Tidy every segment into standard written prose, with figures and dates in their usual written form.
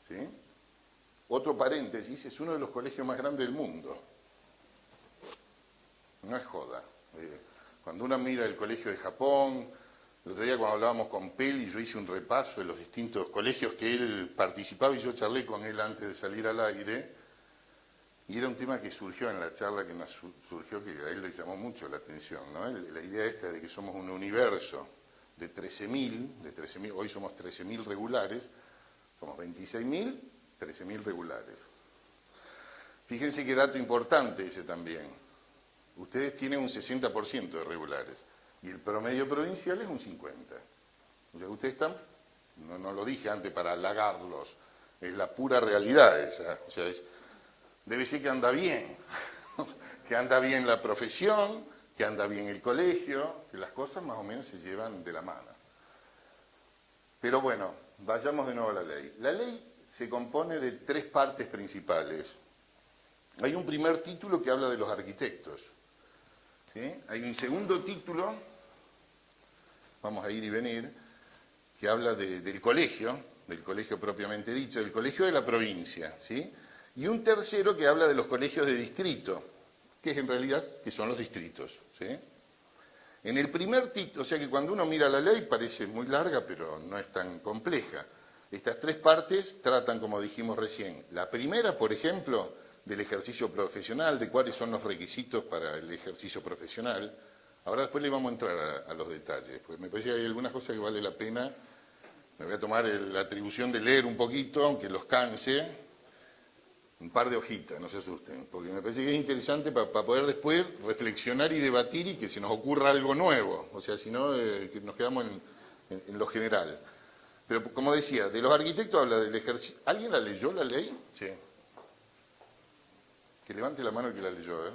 ¿sí? Otro paréntesis, es uno de los colegios más grandes del mundo. No es joda. Cuando uno mira el colegio de Japón, el otro día cuando hablábamos con Peli, yo hice un repaso de los distintos colegios que él participaba y yo charlé con él antes de salir al aire, y era un tema que surgió en la charla que nos surgió, que a él le llamó mucho la atención, ¿no? La idea esta de que somos un universo de 13.000, hoy somos 13.000 regulares, somos 26.000, 13.000 regulares. Fíjense qué dato importante ese también. Ustedes tienen un 60% de regulares y el promedio provincial es un 50%. O sea, ustedes están, no lo dije antes para halagarlos, es la pura realidad esa. O sea, debe ser que anda bien, que anda bien la profesión, que anda bien el colegio, que las cosas más o menos se llevan de la mano. Pero bueno, vayamos de nuevo a la ley. La ley se compone de 3 partes principales. Hay un primer título que habla de los arquitectos, ¿sí? Hay un segundo título, vamos a ir y venir, que habla del colegio propiamente dicho, del colegio de la provincia, ¿sí? Y un tercero que habla de los colegios de distrito, que es en realidad, que son los distritos, ¿sí? En el primer título, o sea que cuando uno mira la ley parece muy larga, pero no es tan compleja. Estas 3 partes tratan, como dijimos recién, la primera, por ejemplo, del ejercicio profesional, de cuáles son los requisitos para el ejercicio profesional. Ahora después le vamos a entrar a los detalles, porque me parece que hay algunas cosas que vale la pena. Me voy a tomar la atribución de leer un poquito, aunque los canse, un par de hojitas, no se asusten, porque me parece que es interesante para poder después reflexionar y debatir y que se nos ocurra algo nuevo, o sea, si no, que nos quedamos en lo general. Pero como decía, de los arquitectos habla del ejercicio. ¿Alguien la leyó la ley? Sí. Que levante la mano el que la leyó, ¿eh?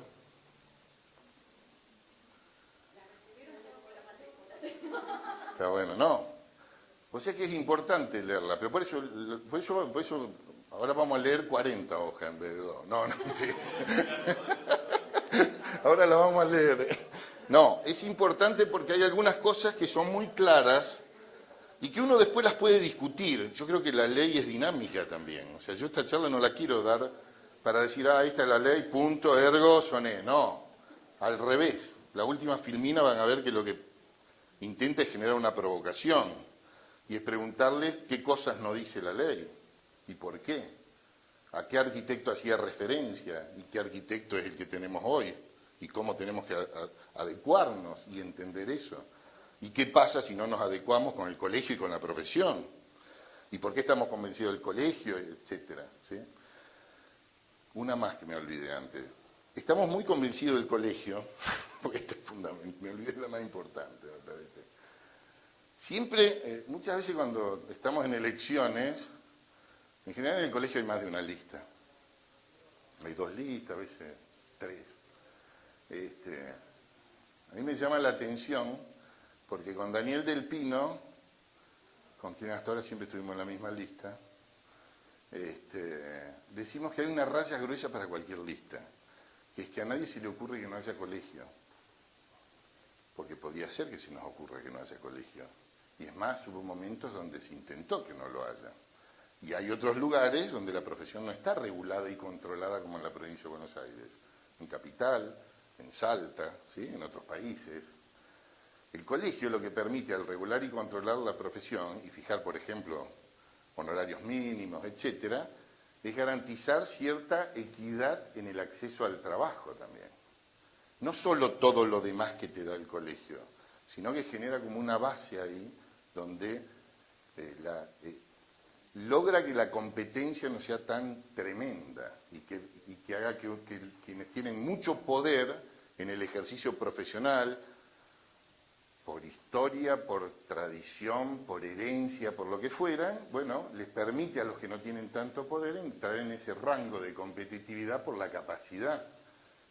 Está bueno, no. O sea que es importante leerla, pero por eso ahora vamos a leer 40 hojas en vez de 2. No, sí. Ahora la vamos a leer. No, es importante porque hay algunas cosas que son muy claras y que uno después las puede discutir. Yo creo que la ley es dinámica también. O sea, yo esta charla no la quiero dar para decir, esta es la ley, punto, ergo, soné. No, al revés. La última filmina van a ver que lo que intenta es generar una provocación y es preguntarles qué cosas no dice la ley y por qué. A qué arquitecto hacía referencia y qué arquitecto es el que tenemos hoy y cómo tenemos que adecuarnos y entender eso. ¿Y qué pasa si no nos adecuamos con el colegio y con la profesión? ¿Y por qué estamos convencidos del colegio, etcétera? ¿Sí? Una más que me olvidé antes. Estamos muy convencidos del colegio, porque este es fundamental, me olvidé de la más importante, me parece. Siempre, muchas veces cuando estamos en elecciones, en general en el colegio hay más de una lista. Hay 2 listas, a veces 3. A mí me llama la atención porque con Daniel Del Pino, con quien hasta ahora siempre estuvimos en la misma lista, decimos que hay una raya gruesa para cualquier lista, que es que a nadie se le ocurre que no haya colegio, porque podría ser que se nos ocurra que no haya colegio. Y es más, hubo momentos donde se intentó que no lo haya. Y hay otros lugares donde la profesión no está regulada y controlada como en la provincia de Buenos Aires, en Capital, en Salta, ¿sí? En otros países. El colegio lo que permite al regular y controlar la profesión y fijar, por ejemplo, honorarios mínimos, etcétera, es garantizar cierta equidad en el acceso al trabajo también. No solo todo lo demás que te da el colegio, sino que genera como una base ahí donde logra que la competencia no sea tan tremenda y que haga que quienes tienen mucho poder en el ejercicio profesional, por historia, por tradición, por herencia, por lo que fuera, bueno, les permite a los que no tienen tanto poder entrar en ese rango de competitividad por la capacidad.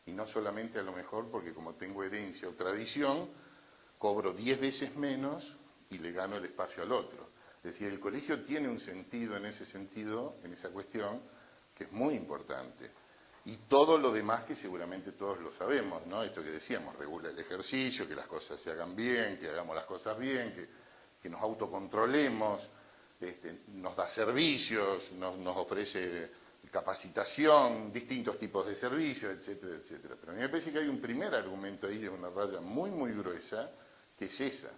Y no solamente a lo mejor porque como tengo herencia o tradición, cobro 10 veces menos y le gano el espacio al otro. Es decir, el colegio tiene un sentido en ese sentido, en esa cuestión, que es muy importante. Y todo lo demás que seguramente todos lo sabemos, ¿no? Esto que decíamos, regula el ejercicio, que las cosas se hagan bien, que hagamos las cosas bien, que nos autocontrolemos, nos da servicios, nos ofrece capacitación, distintos tipos de servicios, etcétera, etcétera. Pero a mí me parece que hay un primer argumento ahí, de una raya muy, muy gruesa, que es esa.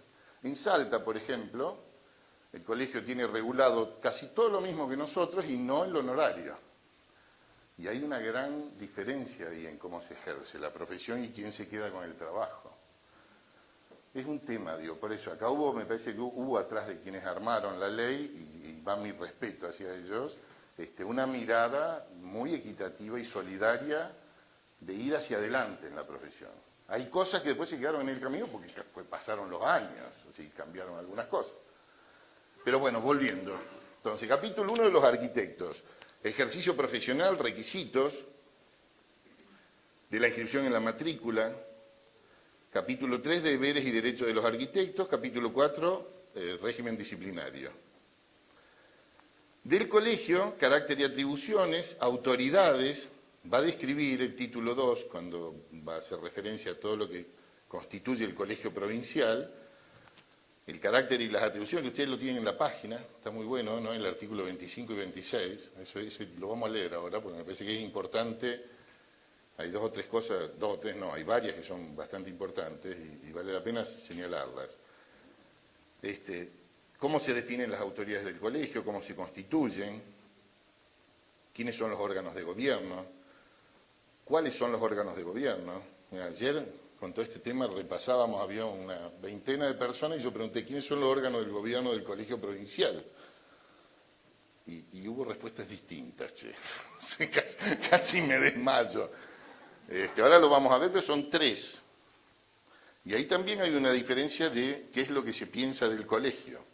En Salta, por ejemplo, el colegio tiene regulado casi todo lo mismo que nosotros y no el honorario. Y hay una gran diferencia ahí en cómo se ejerce la profesión y quién se queda con el trabajo. Es un tema, digo, por eso acá me parece que hubo atrás de quienes armaron la ley, y va mi respeto hacia ellos, una mirada muy equitativa y solidaria de ir hacia adelante en la profesión. Hay cosas que después se quedaron en el camino porque pasaron los años, así cambiaron algunas cosas. Pero bueno, volviendo. Entonces, capítulo 1 de los arquitectos. Ejercicio profesional, requisitos de la inscripción en la matrícula. Capítulo 3, deberes y derechos de los arquitectos. Capítulo 4, régimen disciplinario. Del colegio, carácter y atribuciones, autoridades, va a describir el título 2, cuando va a hacer referencia a todo lo que constituye el colegio provincial, el carácter y las atribuciones, que ustedes lo tienen en la página, está muy bueno, ¿no? En el artículo 25 y 26, eso lo vamos a leer ahora, porque me parece que es importante. Hay dos o tres cosas, hay varias que son bastante importantes y vale la pena señalarlas. ¿Cómo se definen las autoridades del colegio? ¿Cómo se constituyen? ¿Quiénes son los órganos de gobierno? ¿Cuáles son los órganos de gobierno? Ayer, con todo este tema, repasábamos, había una veintena de personas y yo pregunté, ¿quiénes son los órganos del gobierno del colegio provincial? Y hubo respuestas distintas, che. Casi me desmayo. Ahora lo vamos a ver, pero son 3. Y ahí también hay una diferencia de qué es lo que se piensa del colegio.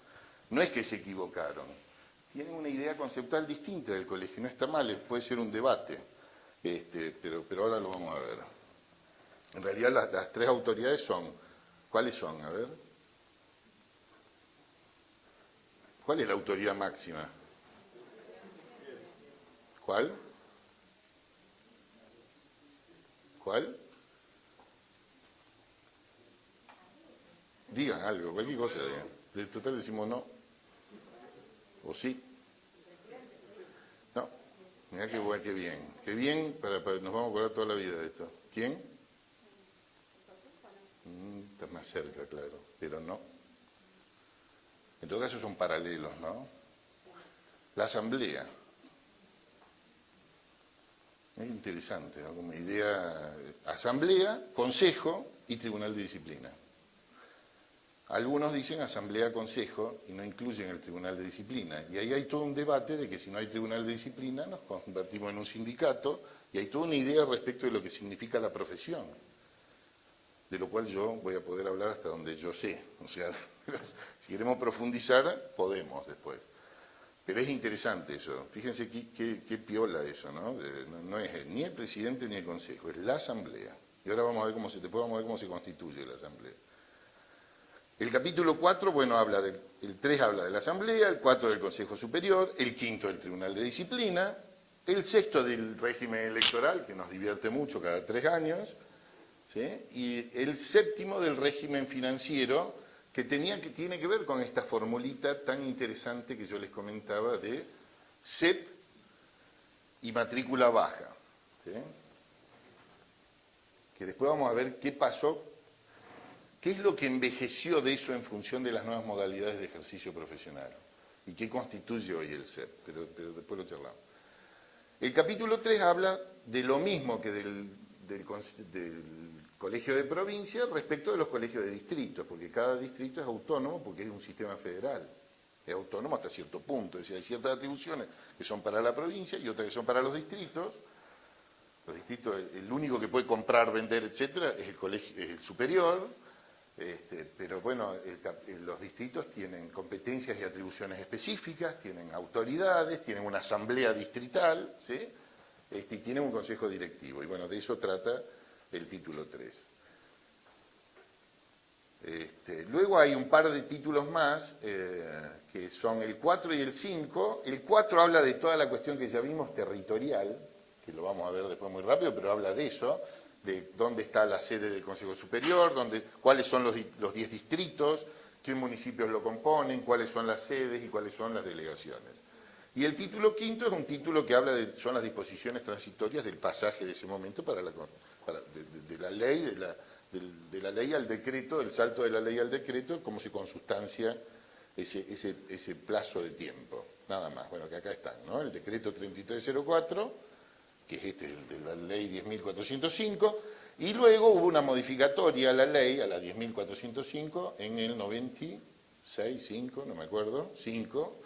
No es que se equivocaron, tienen una idea conceptual distinta del colegio, no está mal, puede ser un debate, pero ahora lo vamos a ver. En realidad las 3 autoridades son, ¿cuáles son? A ver. ¿Cuál es la autoridad máxima? ¿Cuál? ¿Cuál? Digan algo, cualquier cosa digan. De total decimos no. ¿O sí? No. Mirá qué bueno, qué bien. Qué bien, nos vamos a acordar toda la vida de esto. ¿Quién? Está más cerca, claro, pero no. En todo caso son paralelos, ¿no? La asamblea. Es interesante, ¿no? Como idea, asamblea, consejo y tribunal de disciplina. Algunos dicen asamblea, consejo y no incluyen el tribunal de disciplina. Y ahí hay todo un debate de que si no hay tribunal de disciplina nos convertimos en un sindicato y hay toda una idea respecto de lo que significa la profesión, de lo cual yo voy a poder hablar hasta donde yo sé. O sea, si queremos profundizar, podemos después. Pero es interesante eso. Fíjense qué piola eso, ¿no? No es ni el presidente ni el consejo, es la asamblea. Y ahora vamos a ver cómo se constituye la asamblea. El capítulo 4, bueno, el 3 habla de la asamblea, el 4 del Consejo Superior, el 5 del Tribunal de Disciplina, el 6 del régimen electoral, que nos divierte mucho cada 3 años, ¿sí? Y el 7 del régimen financiero, que tiene que ver con esta formulita tan interesante que yo les comentaba de CEP y matrícula baja, ¿sí? Que después vamos a ver qué pasó, qué es lo que envejeció de eso en función de las nuevas modalidades de ejercicio profesional y qué constituye hoy el CEP, pero después lo charlamos. El capítulo 3 habla de lo mismo que del colegio de provincia respecto de los colegios de distrito, porque cada distrito es autónomo porque es un sistema federal, es autónomo hasta cierto punto, es decir, hay ciertas atribuciones que son para la provincia y otras que son para los distritos. Los distritos, el único que puede comprar, vender, etcétera, es el colegio, es el superior, pero bueno, los distritos tienen competencias y atribuciones específicas, tienen autoridades, tienen una asamblea distrital, ¿sí? Y tienen un consejo directivo, y bueno, de eso trata el título 3. Luego hay un par de títulos más, que son el 4 y el 5. El 4 habla de toda la cuestión que ya vimos territorial, que lo vamos a ver después muy rápido, pero habla de eso, de dónde está la sede del Consejo Superior, cuáles son los 10 distritos, qué municipios lo componen, cuáles son las sedes y cuáles son las delegaciones. Y el título quinto es un título que habla son las disposiciones transitorias del pasaje de ese momento de la ley, de la ley al decreto, del salto de la ley al decreto, cómo se consustancia ese plazo de tiempo, nada más. Bueno, que acá están, ¿no? El decreto 3304, que es el de la ley 10.405, y luego hubo una modificatoria a la ley, a la 10.405, en el 96, 5, no me acuerdo, 5,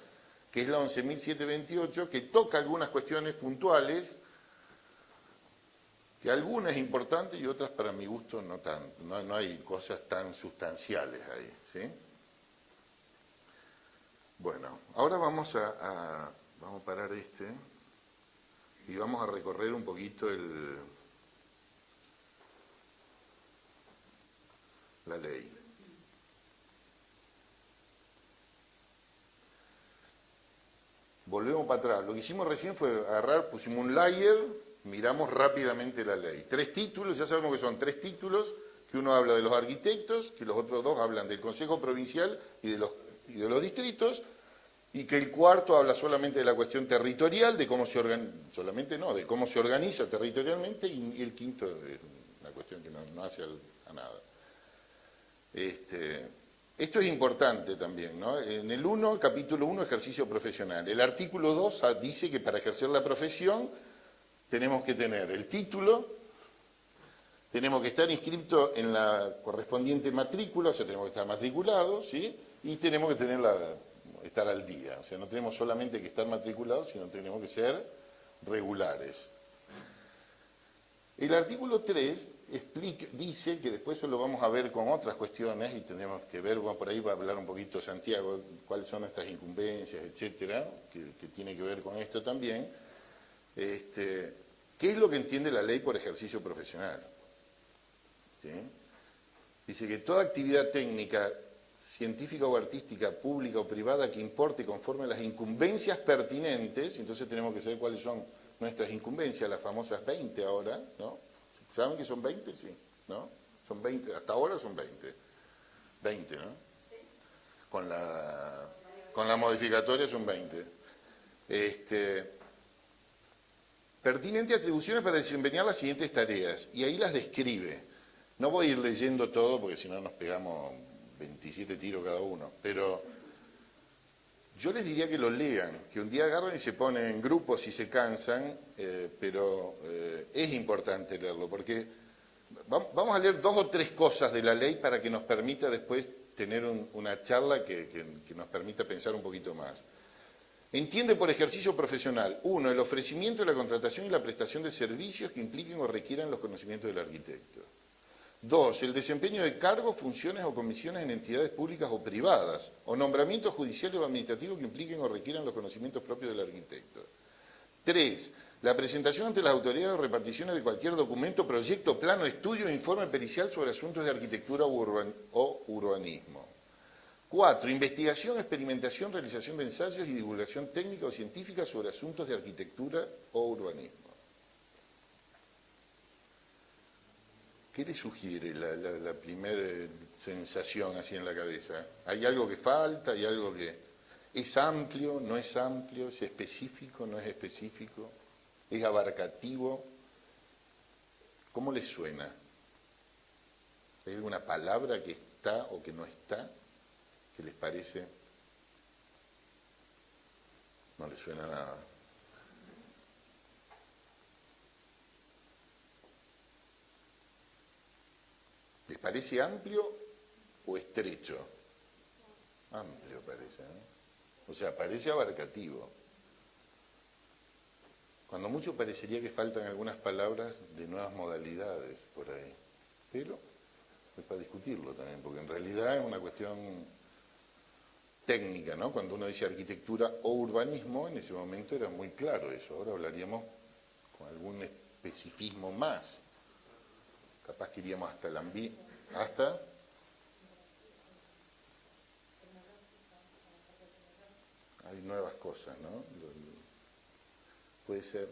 que es la 11.728, que toca algunas cuestiones puntuales, que algunas importantes y otras para mi gusto no tanto, no hay cosas tan sustanciales ahí, ¿sí? Bueno, ahora vamos a parar y vamos a recorrer un poquito la ley. Volvemos para atrás. Lo que hicimos recién fue pusimos un layer, miramos rápidamente la ley. 3 títulos, ya sabemos que son 3 títulos, que uno habla de los arquitectos, que los otros 2 hablan del Consejo Provincial y de los distritos, y que el cuarto habla solamente de la cuestión territorial, de cómo se organiza, solamente no, de cómo se organiza territorialmente, y el quinto es una cuestión que no hace a nada. Esto es importante también, ¿no? En el capítulo 1, ejercicio profesional. El artículo 2 dice que para ejercer la profesión tenemos que tener el título, tenemos que estar inscritos en la correspondiente matrícula, o sea, tenemos que estar matriculados, ¿sí? Y tenemos que estar al día. O sea, no tenemos solamente que estar matriculados, sino tenemos que ser regulares. El artículo 3 dice que después eso lo vamos a ver con otras cuestiones y tendremos que ver, bueno, por ahí va a hablar un poquito Santiago, cuáles son nuestras incumbencias, etcétera, que tiene que ver con esto también. ¿Qué es lo que entiende la ley por ejercicio profesional? ¿Sí? Dice que toda actividad técnica, científica o artística, pública o privada que importe conforme a las incumbencias pertinentes, entonces tenemos que saber cuáles son nuestras incumbencias, las famosas 20 ahora, ¿no? ¿Saben que son 20? Sí, ¿no? Son 20, hasta ahora son 20. 20, ¿no? Con la modificatoria son 20. Pertinente atribuciones para desempeñar las siguientes tareas, y ahí las describe. No voy a ir leyendo todo porque si no nos pegamos 27 tiros cada uno, pero yo les diría que lo lean, que un día agarran y se ponen en grupos y se cansan, pero es importante leerlo, porque vamos a leer 2 o 3 cosas de la ley para que nos permita después tener una charla que nos permita pensar un poquito más. Entiende por ejercicio profesional, 1, el ofrecimiento, la contratación y la prestación de servicios que impliquen o requieran los conocimientos del arquitecto. 2, el desempeño de cargos, funciones o comisiones en entidades públicas o privadas, o nombramientos judiciales o administrativos que impliquen o requieran los conocimientos propios del arquitecto. 3, la presentación ante las autoridades o reparticiones de cualquier documento, proyecto, plano, estudio o informe pericial sobre asuntos de arquitectura o urbanismo. 4, investigación, experimentación, realización de ensayos y divulgación técnica o científica sobre asuntos de arquitectura o urbanismo. ¿Qué le sugiere la primera sensación así en la cabeza? ¿Hay algo que falta? ¿Hay algo que es amplio? ¿No es amplio? ¿Es específico? ¿No es específico? ¿Es abarcativo? ¿Cómo le suena? ¿Hay alguna palabra que está o que no está? ¿Qué les parece? No le suena nada. ¿Les parece amplio o estrecho? Amplio parece, ¿no? O sea, parece abarcativo. Cuando mucho parecería que faltan algunas palabras de nuevas modalidades por ahí. Pero es para discutirlo también, porque en realidad es una cuestión técnica, ¿no? Cuando uno dice arquitectura o urbanismo, en ese momento era muy claro eso. Ahora hablaríamos con algún especificismo más. Capaz que iríamos hasta el ambiente, hasta... Hay nuevas cosas, ¿no? Puede ser.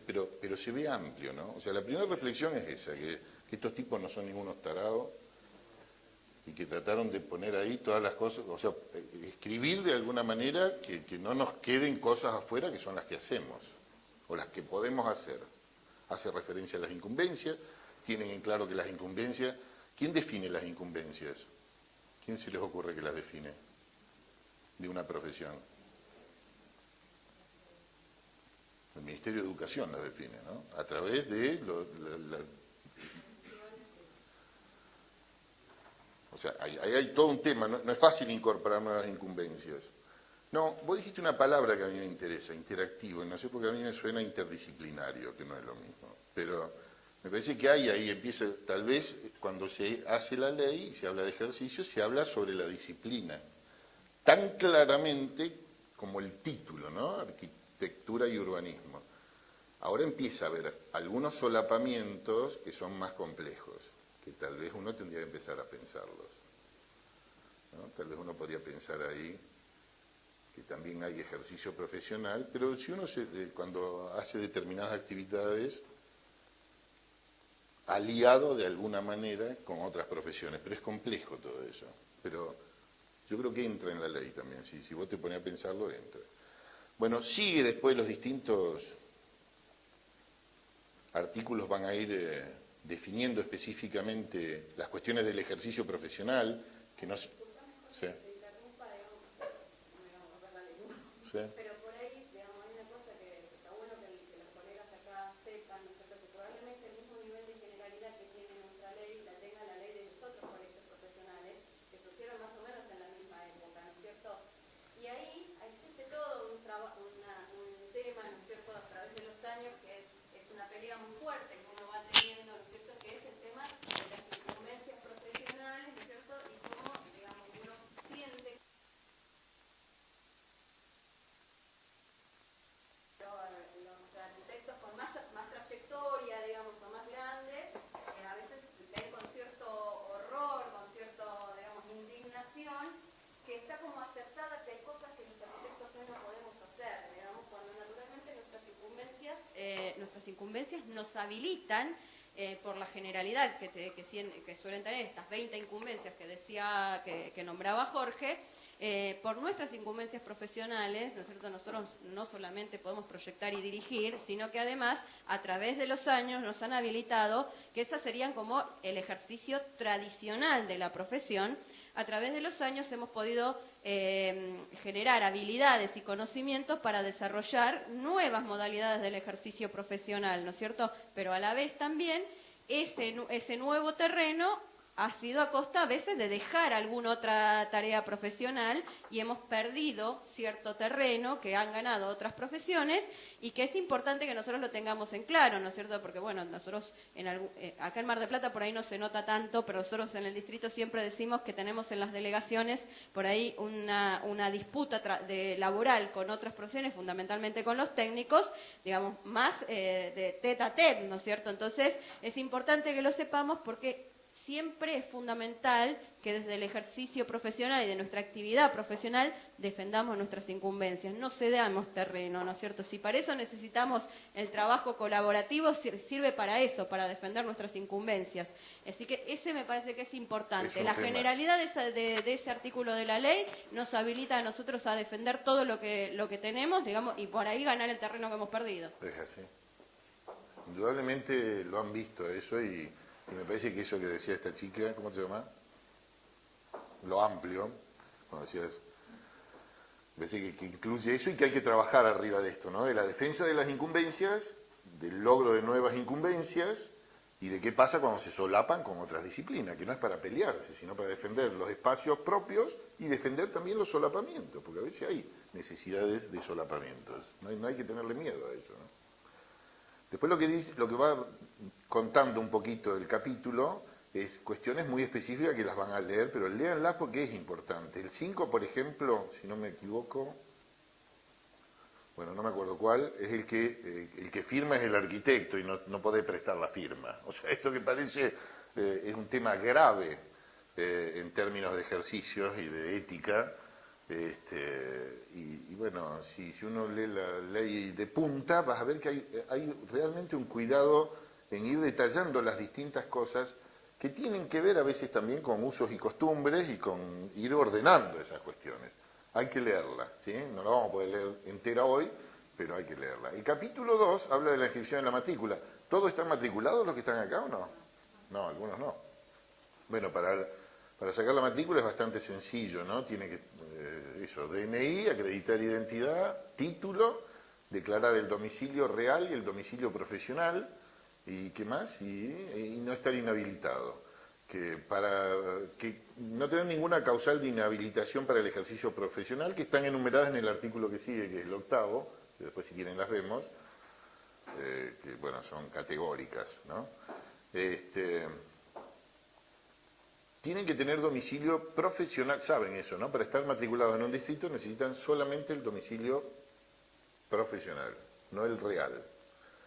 Pero se ve amplio, ¿no? O sea, la primera reflexión es esa, que estos tipos no son ningunos tarados y que trataron de poner ahí todas las cosas, o sea, escribir de alguna manera que no nos queden cosas afuera que son las que hacemos, o las que podemos hacer. Hace referencia a las incumbencias, tienen en claro que las incumbencias, ¿quién define las incumbencias? ¿Quién se les ocurre que las define de una profesión? El Ministerio de Educación las define, ¿no? A través de o sea, ahí hay todo un tema, no es fácil incorporar nuevas incumbencias. No, vos dijiste una palabra que a mí me interesa, interactivo, y no sé por qué a mí me suena interdisciplinario, que no es lo mismo. Pero me parece que ahí empieza, tal vez cuando se hace la ley y se habla de ejercicio, se habla sobre la disciplina, tan claramente como el título, ¿no? Arquitectura y urbanismo. Ahora empieza a haber algunos solapamientos que son más complejos, que tal vez uno tendría que empezar a pensarlos, ¿no? Tal vez uno podría pensar ahí que también hay ejercicio profesional, pero si uno cuando hace determinadas actividades, aliado de alguna manera con otras profesiones, pero es complejo todo eso. Pero yo creo que entra en la ley también, si vos te pones a pensarlo, entra. Bueno, sigue después los distintos artículos van a ir definiendo específicamente las cuestiones del ejercicio profesional, que no se... Sí. Sí. Pero por ahí, digamos, hay una cosa que está bueno que los colegas acá sepan, ¿no es cierto?, que probablemente el mismo nivel de generalidad que tiene nuestra ley, la tenga la ley de los otros colegios profesionales, que surgieron más o menos en la misma época, ¿no es cierto? Y ahí existe todo un tema, ¿no es cierto?, a través de los años, que es una pelea muy fuerte que uno va teniendo, ¿no es cierto?, que es el tema de las incumbencias profesionales, ¿no es cierto?, y cómo, digamos, uno siente los arquitectos con más trayectoria, digamos, o más grandes, a veces ven con cierto horror, con cierto, digamos, indignación, que está como aceptada que hay cosas que los arquitectos hoy no podemos hacer, digamos, cuando naturalmente nuestras incumbencias nos habilitan por la generalidad que suelen tener estas 20 incumbencias que decía, que nombraba Jorge. Por nuestras incumbencias profesionales, ¿no es cierto?, nosotros no solamente podemos proyectar y dirigir, sino que además a través de los años nos han habilitado, que esas serían como el ejercicio tradicional de la profesión. A través de los años hemos podido generar habilidades y conocimientos para desarrollar nuevas modalidades del ejercicio profesional, ¿no es cierto? Pero a la vez también ese nuevo terreno ha sido a costa a veces de dejar alguna otra tarea profesional y hemos perdido cierto terreno que han ganado otras profesiones y que es importante que nosotros lo tengamos en claro, ¿no es cierto? Porque bueno, nosotros acá en Mar del Plata por ahí no se nota tanto, pero nosotros en el distrito siempre decimos que tenemos en las delegaciones por ahí una disputa laboral con otras profesiones, fundamentalmente con los técnicos, digamos, más de tete a tete, ¿no es cierto? Entonces es importante que lo sepamos porque siempre es fundamental que desde el ejercicio profesional y de nuestra actividad profesional defendamos nuestras incumbencias, no cedamos terreno, ¿no es cierto? Si para eso necesitamos el trabajo colaborativo, sirve para eso, para defender nuestras incumbencias. Así que ese me parece que es importante. La generalidad de ese artículo de la ley nos habilita a nosotros a defender todo lo que tenemos, digamos, y por ahí ganar el terreno que hemos perdido. Es así. Indudablemente lo han visto eso y me parece que eso que decía esta chica, ¿cómo se llama? Lo amplio, como decías, me parece que incluye eso y que hay que trabajar arriba de esto, ¿no? De la defensa de las incumbencias, del logro de nuevas incumbencias y de qué pasa cuando se solapan con otras disciplinas, que no es para pelearse, sino para defender los espacios propios y defender también los solapamientos, porque a veces hay necesidades de solapamientos, no hay que tenerle miedo a eso, ¿no? Después lo que va contando un poquito el capítulo es cuestiones muy específicas que las van a leer, pero léanlas porque es importante. El 5, por ejemplo, si no me equivoco, bueno, no me acuerdo cuál, es el que firma es el arquitecto y no puede prestar la firma. O sea, esto que parece es un tema grave en términos de ejercicios y de ética. Y bueno, si uno lee la ley de punta, vas a ver que hay realmente un cuidado en ir detallando las distintas cosas que tienen que ver a veces también con usos y costumbres y con ir ordenando esas cuestiones. Hay que leerla, ¿sí? No la vamos a poder leer entera hoy, pero hay que leerla. El capítulo 2 habla de la inscripción en la matrícula. ¿Todos están matriculados los que están acá o no? No, algunos no. Bueno, para sacar la matrícula es bastante sencillo, ¿no? Tiene que, eso, DNI, acreditar identidad, título, declarar el domicilio real y el domicilio profesional, y ¿qué más? Y no estar inhabilitado. Que no tener ninguna causal de inhabilitación para el ejercicio profesional, que están enumeradas en el artículo que sigue, que es el 8º, que después si quieren las vemos, que bueno, son categóricas, ¿no? Tienen que tener domicilio profesional, saben eso, ¿no? Para estar matriculados en un distrito necesitan solamente el domicilio profesional, no el real.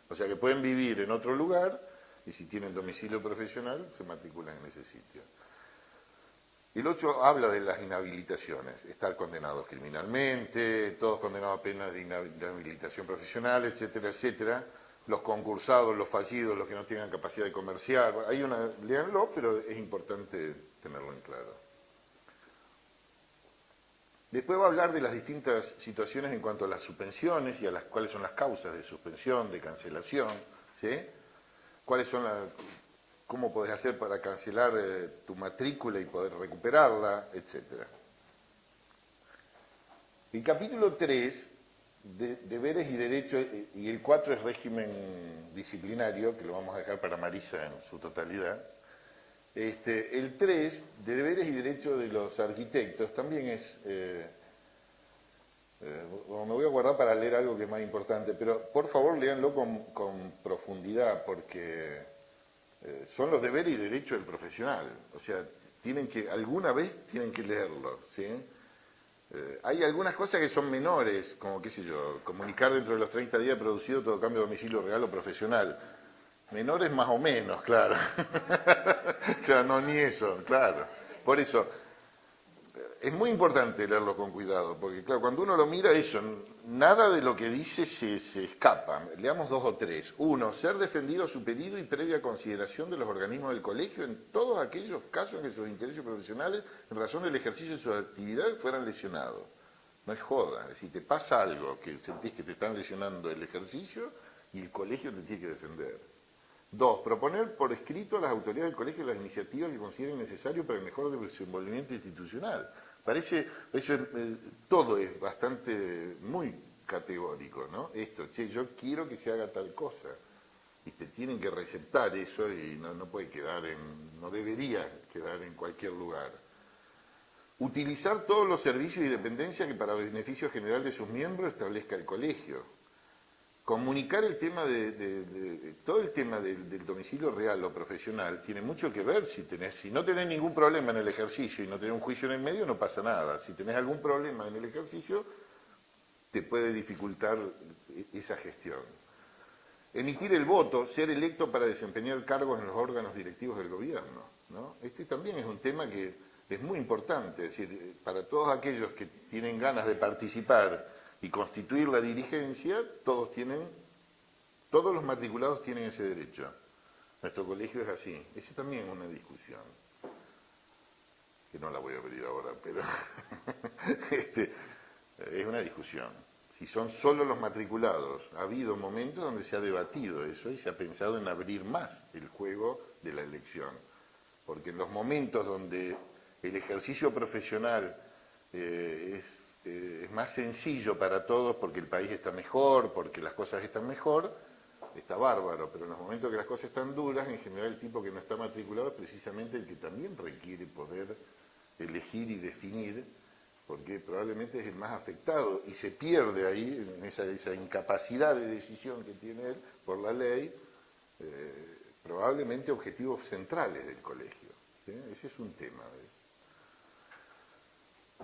O sea que pueden vivir en otro lugar y si tienen domicilio profesional se matriculan en ese sitio. El 8 habla de las inhabilitaciones, estar condenados criminalmente, todos condenados a penas de inhabilitación profesional, etcétera, etcétera. Los concursados, los fallidos, los que no tengan capacidad de comerciar. Léanlo, pero es importante tenerlo en claro. Después va a hablar de las distintas situaciones en cuanto a las suspensiones y a cuáles son las causas de suspensión, de cancelación, ¿sí? Cómo podés hacer para cancelar tu matrícula y poder recuperarla, etcétera. El capítulo 3, deberes y derechos, y el 4 es régimen disciplinario, que lo vamos a dejar para Marisa en su totalidad. El 3, de deberes y derechos de los arquitectos, también es... me voy a guardar para leer algo que es más importante, pero por favor léanlo con profundidad, porque son los deberes y derechos del profesional. O sea, alguna vez tienen que leerlo, ¿sí? Hay algunas cosas que son menores, como, qué sé yo, comunicar dentro de los 30 días producido todo cambio de domicilio real o profesional. Menores más o menos, claro. Claro, no, ni eso, claro. Por eso, es muy importante leerlo con cuidado, porque claro, cuando uno lo mira eso, nada de lo que dice se escapa. Leamos 2 o 3. 1, ser defendido a su pedido y previa consideración de los organismos del colegio en todos aquellos casos en que sus intereses profesionales, en razón del ejercicio de su actividad, fueran lesionados. No es joda, es decir, te pasa algo que sentís que te están lesionando el ejercicio y el colegio te tiene que defender. 2, proponer por escrito a las autoridades del colegio las iniciativas que consideren necesarias para el mejor desenvolvimiento institucional. Parece, todo es bastante, muy categórico, ¿no? Yo quiero que se haga tal cosa. Y te tienen que receptar eso y no puede no debería quedar en cualquier lugar. Utilizar todos los servicios y dependencias que para beneficio general de sus miembros establezca el colegio. Comunicar el tema todo el tema del domicilio real o profesional tiene mucho que ver si no tenés ningún problema en el ejercicio y no tenés un juicio en el medio, no pasa nada. Si tenés algún problema en el ejercicio, te puede dificultar esa gestión. Emitir el voto, ser electo para desempeñar cargos en los órganos directivos del gobierno, ¿no? También es un tema que es muy importante, es decir, para todos aquellos que tienen ganas de participar y constituir la dirigencia, todos los matriculados tienen ese derecho. Nuestro colegio es así. Ese también es una discusión, que no la voy a abrir ahora, pero es una discusión. Si son solo los matriculados, ha habido momentos donde se ha debatido eso y se ha pensado en abrir más el juego de la elección. Porque en los momentos donde el ejercicio profesional es más sencillo para todos porque el país está mejor, porque las cosas están mejor, está bárbaro, pero en los momentos que las cosas están duras, en general el tipo que no está matriculado es precisamente el que también requiere poder elegir y definir, porque probablemente es el más afectado y se pierde ahí en esa incapacidad de decisión que tiene él por la ley, probablemente objetivos centrales del colegio, ¿sí? Ese es un tema, ¿ves?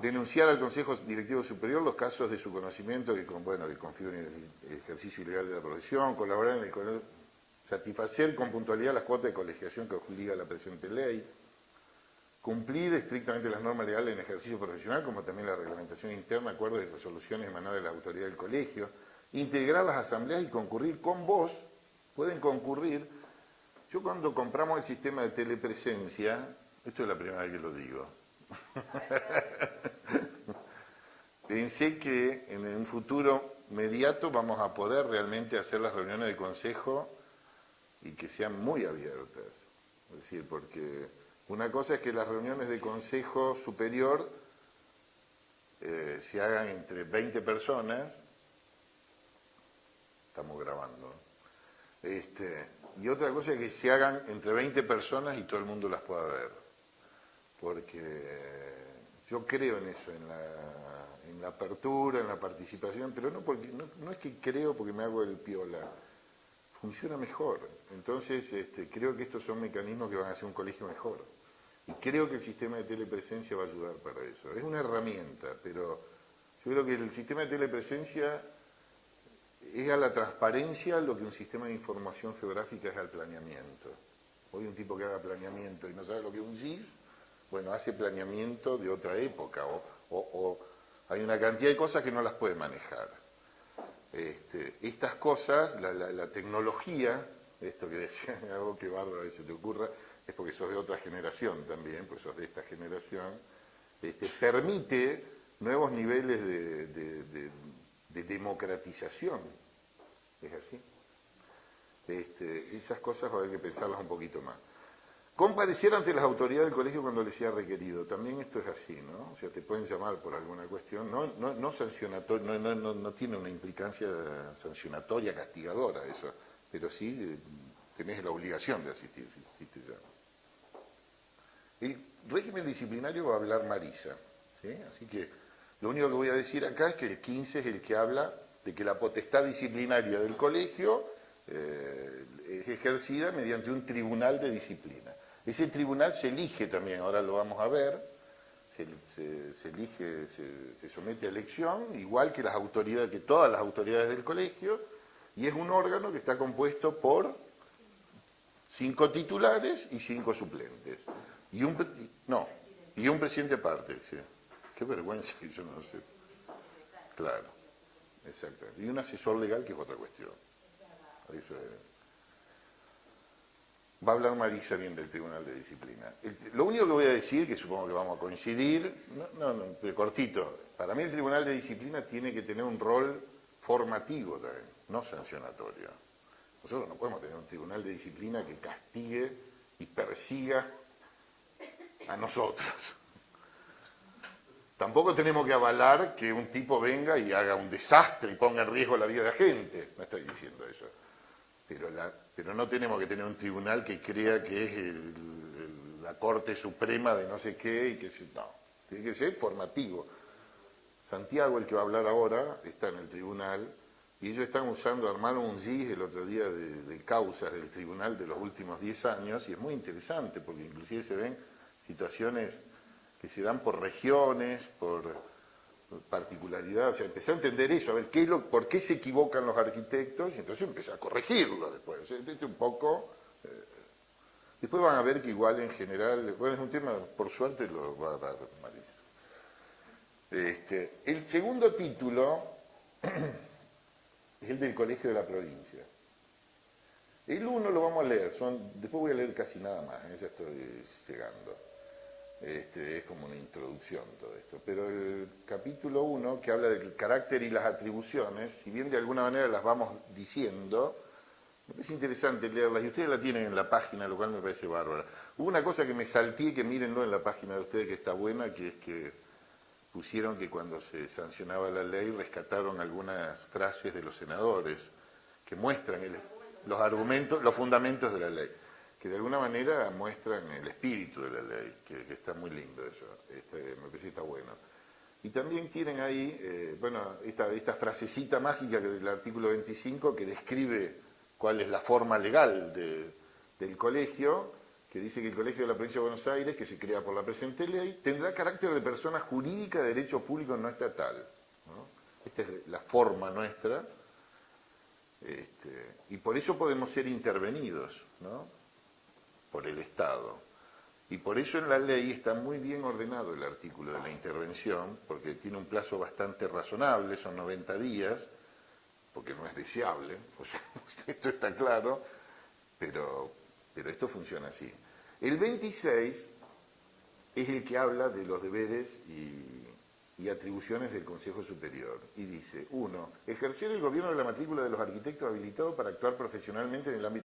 Denunciar al Consejo Directivo Superior los casos de su conocimiento que configuren el ejercicio ilegal de la profesión, colaborar en satisfacer con puntualidad las cuotas de colegiación que obliga la presente ley, cumplir estrictamente las normas legales en ejercicio profesional, como también la reglamentación interna, acuerdos y resoluciones emanadas de la autoridad del colegio, integrar las asambleas y concurrir con voz, pueden concurrir Yo cuando compramos el sistema de telepresencia, esto es la primera vez que lo digo, pensé que en un futuro inmediato vamos a poder realmente hacer las reuniones de consejo y que sean muy abiertas. Es decir, porque una cosa es que las reuniones de consejo superior se hagan entre 20 personas, estamos grabando, y otra cosa es que se hagan entre 20 personas y todo el mundo las pueda ver. Porque yo creo en eso, en la apertura, en la participación, pero no es que creo porque me hago el piola, funciona mejor. Entonces creo que estos son mecanismos que van a hacer un colegio mejor. Y creo que el sistema de telepresencia va a ayudar para eso. Es una herramienta, pero yo creo que el sistema de telepresencia es a la transparencia lo que un sistema de información geográfica es al planeamiento. Hoy un tipo que haga planeamiento y no sabe lo que es un GIS, bueno, hace planeamiento de otra época o hay una cantidad de cosas que no las puede manejar. Estas cosas, la tecnología, esto que decía, algo que bárbaro a se te ocurra, es porque sos de otra generación también, pues sos de esta generación, permite nuevos niveles de democratización. ¿Es así? Esas cosas va a haber que pensarlas un poquito más. Comparecer ante las autoridades del colegio cuando les sea requerido. También esto es así, ¿no? O sea, te pueden llamar por alguna cuestión, no sancionatoria, no tiene una implicancia sancionatoria, castigadora eso, pero sí tenés la obligación de asistir si te llaman. El régimen disciplinario va a hablar Marisa, ¿sí? Así que lo único que voy a decir acá es que el 15 es el que habla de que la potestad disciplinaria del colegio es ejercida mediante un tribunal de disciplina. Ese tribunal se elige también, ahora lo vamos a ver, se elige, se somete a elección, igual que todas las autoridades del colegio, y es un órgano que está compuesto por 5 titulares y 5 suplentes. Y un presidente aparte, sí. Qué vergüenza que yo no sé. Claro, exactamente. Y un asesor legal, que es otra cuestión. Eso es. Va a hablar Marisa bien del Tribunal de Disciplina. Lo único que voy a decir, que supongo que vamos a coincidir, pero cortito, para mí el Tribunal de Disciplina tiene que tener un rol formativo también, no sancionatorio. Nosotros no podemos tener un Tribunal de Disciplina que castigue y persiga a nosotros. Tampoco tenemos que avalar que un tipo venga y haga un desastre y ponga en riesgo la vida de la gente. No estoy diciendo eso. Pero no tenemos que tener un tribunal que crea que es la Corte Suprema de no sé qué y que no. Tiene que ser formativo. Santiago, el que va a hablar ahora, está en el tribunal y ellos armaron un GIS el otro día de causas del tribunal de los últimos 10 años y es muy interesante porque inclusive se ven situaciones que se dan por regiones, por particularidades, o sea, empecé a entender eso, a ver por qué se equivocan los arquitectos, y entonces empecé a corregirlo después, un poco, después van a ver que igual en general, bueno, es un tema, por suerte lo va a dar Marisa. El segundo título es el del Colegio de la Provincia. El 1 lo vamos a leer, después voy a leer casi nada más, ya estoy llegando. Es como una introducción todo esto, pero el capítulo 1, que habla del carácter y las atribuciones, si bien de alguna manera las vamos diciendo, me parece interesante leerlas, y ustedes la tienen en la página, lo cual me parece bárbara. Hubo una cosa que me salté, que mírenlo en la página de ustedes, que está buena, que es que pusieron que cuando se sancionaba la ley rescataron algunas frases de los senadores, que muestran los argumentos, los fundamentos de la ley, que de alguna manera muestran el espíritu de la ley, que está muy lindo eso, me parece que está bueno. Y también tienen ahí, esta frasecita mágica del artículo 25 que describe cuál es la forma legal del colegio, que dice que el Colegio de la Provincia de Buenos Aires, que se crea por la presente ley, tendrá carácter de persona jurídica de derecho público no estatal, ¿no? Esta es la forma nuestra, y por eso podemos ser intervenidos, ¿no?, por el Estado. Y por eso en la ley está muy bien ordenado el artículo de la intervención, porque tiene un plazo bastante razonable, son 90 días, porque no es deseable, o sea, esto está claro, pero pero esto funciona así. El 26 es el que habla de los deberes y atribuciones del Consejo Superior. Y dice, 1. Ejercer el gobierno de la matrícula de los arquitectos habilitados para actuar profesionalmente en el ámbito